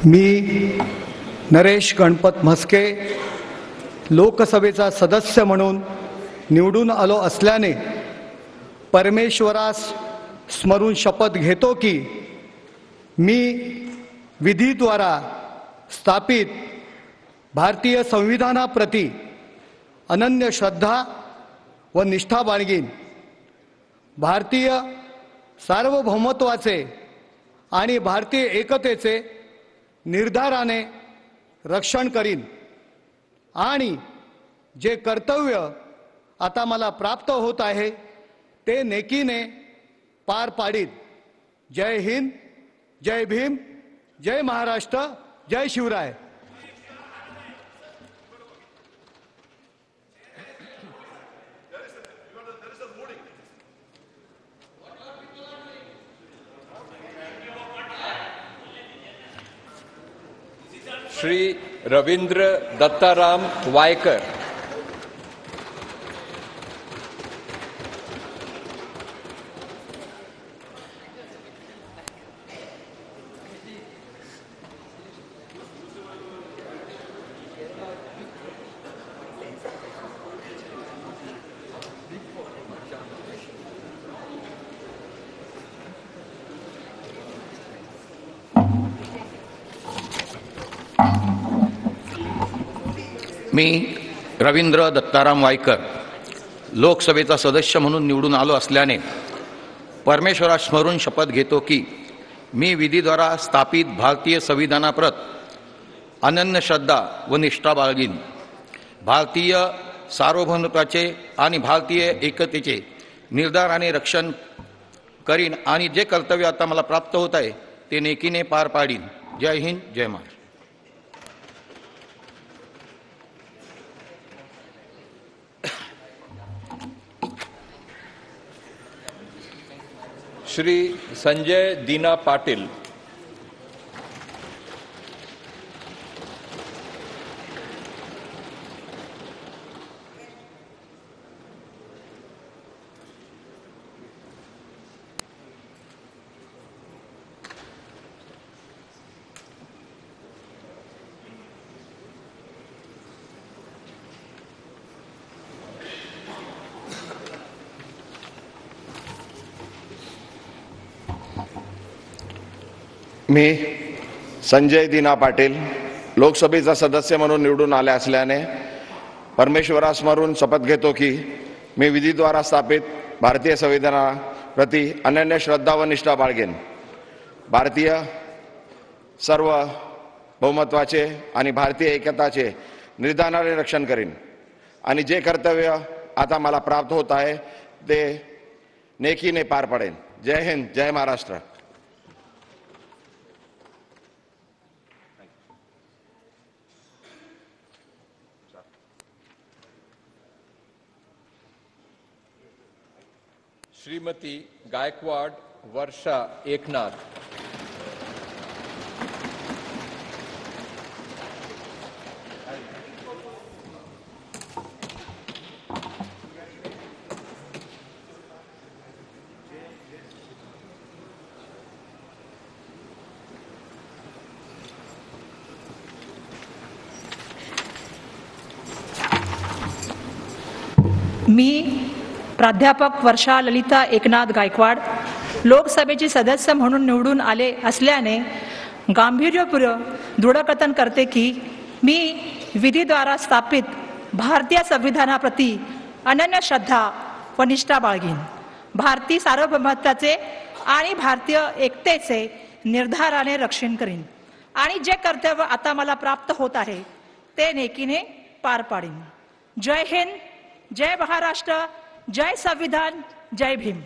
मी नरेश गणपत म्हस्के लोकसभेचा सदस्य म्हणून निवडून आलो असल्याने परमेश्वरास स्मरून शपथ घेतो की मी विधीद्वारा स्थापित भारतीय संविधानाप्रती अनन्य श्रद्धा व निष्ठा बाळगीन, भारतीय सार्वभौमत्वाचे आणि भारतीय एकतेचे निर्धाराने रक्षण करीन आणि जे कर्तव्य आता मला प्राप्त होत आहे ते नेकीने पार पाडीन। जय हिंद, जय भीम, जय महाराष्ट्र, जय शिवराय। श्री रवींद्र दत्ताराम वायकर। मी रवींद्र दत्ताराम वायकर लोकसभेचा सदस्य म्हणून निवडून आलो असल्याने परमेश्वरास स्मरून शपथ घेतो की मी विधीद्वारा स्थापित भारतीय संविधानाप्रत अनन्य श्रद्धा व निष्ठा बाळगीन, भारतीय सार्वभौमत्वाचे आणि भारतीय एकतेचे निर्धाराने रक्षण करीन आणि जे कर्तव्य आता मला प्राप्त होत आहे ते नेकीने पार पाडीन। जय हिंद, जय महाराष्ट्र। श्री संजय दीना पाटील। मी संजय दीना पाटील लोकसभेचा सदस्य म्हणून निवडून आले असल्याने परमेश्वरास स्मरून शपथ घेतो की मी विधीद्वारा स्थापित भारतीय संविधानाप्रती अनन्य श्रद्धा व निष्ठा बाळगेन, भारतीय सार्वभौमत्वाचे आणि भारतीय एकताचे निर्धाराने रक्षण करीन आणि जे कर्तव्य आता मला प्राप्त होत आहे ते नेकीने पार पाडेन। जय हिंद, जय महाराष्ट्र। श्रीमती गायकवाड वर्षा एकनाथ। मी प्राध्यापक वर्षा ललिता एकनाथ गायकवाड लोकसभेचे सदस्य म्हणून निवडून आले असल्याने गांभीर्यपूर्वक दृढकथन करते की मी विधीद्वारा स्थापित भारतीय संविधानाप्रती अनन्य श्रद्धा व निष्ठा बाळगीन, भारतीय सार्वभौमत्वाचे आणि भारतीय एकतेचे निर्धाराने रक्षण करीन आणि जे कर्तव्य आता मला प्राप्त होत आहे ते नेकीने पार पाडीन। जय हिंद, जय महाराष्ट्र, जय संविधान, जय भीम।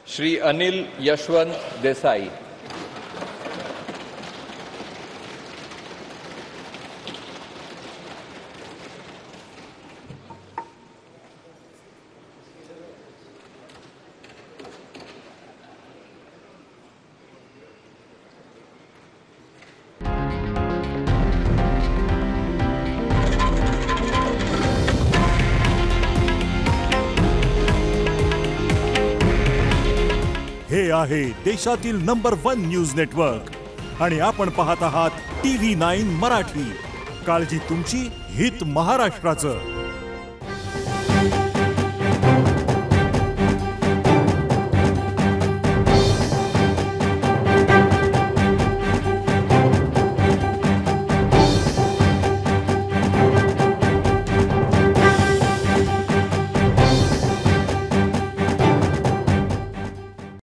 श्री अनिल यशवंत देसाई। हे आहे देशातील नंबर 1 न्यूज नेटवर्क आणि आपण पाहत आहात TV9 मराठी. काळजी तुमची, हित महाराष्ट्राचं.